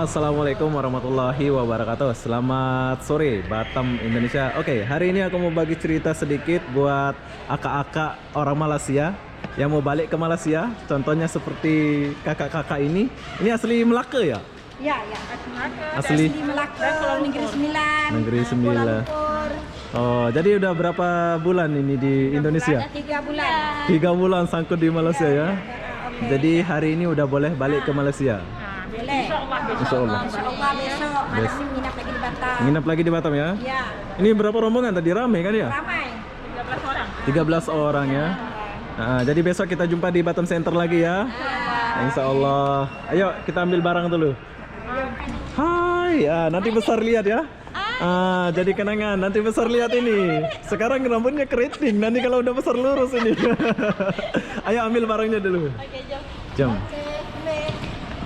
Assalamualaikum warahmatullahi wabarakatuh. Selamat sore Batam, Indonesia. Oke, hari ini aku mau bagi cerita sedikit buat akak-akak orang Malaysia yang mau balik ke Malaysia. Contohnya seperti kakak-kakak ini. Ini asli Melaka ya? Ya, Asli Melaka, Negeri Sembilan. Negeri Kuala Sembilan. Lumpur. Oh, jadi udah berapa bulan ini di Indonesia? Ada 3 bulan. 3 bulan sangkut di Malaysia ya. Oke. Jadi hari ini udah boleh balik ke Malaysia. Boleh. Insya Allah. Insya Allah besok malam nginap lagi di Batam. Nginap lagi di Batam ya? Ya, Ini berapa rombongan tadi? Rame kan ya? ramai. 13 orang ya. Nah, jadi besok kita jumpa di Batam Center lagi ya. Insya Allah. Ayo kita ambil barang dulu. Hai, nanti besar lihat ya. Jadi kenangan. Nanti besar lihat ini. Sekarang rambutnya keriting. Nanti kalau udah besar lurus ini. Ayo ambil barangnya dulu. Jom.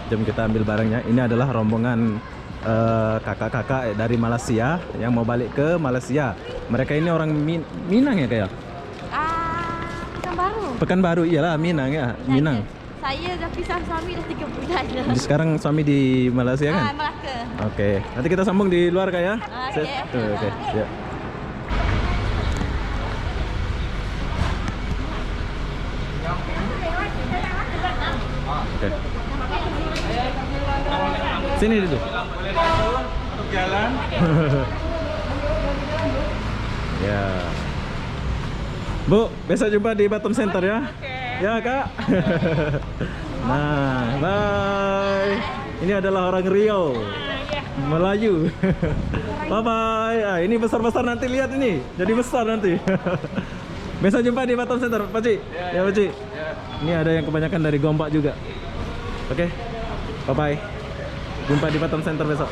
Jom kita ambil barangnya. Ini adalah rombongan kakak-kakak dari Malaysia yang mau balik ke Malaysia. Mereka ini orang Minang ya kayak? Pekanbaru. Pekanbaru, iyalah Minang ya, Minang. Saya dah pisah suami dah 3 bulan dah. Jadi sekarang suami di Malaysia kan? Melaka. Oke, nanti kita sambung di luar kak ya? Oke. Oke, ya. Oke. Sini dulu. Untuk jalan. Ya. Bu, besok jumpa di Batam Center ya. Ya kak. Nah, bye. Ini adalah orang Riau, Melayu. Bye bye. Ini besar-besar nanti lihat ini. Jadi besar nanti. Besok jumpa di Batam Center, Pak Ci. Ya, Pak Ci. Ini ada yang kebanyakan dari Gombak juga. Oke. Bye bye. Jumpa di Batam Center besok.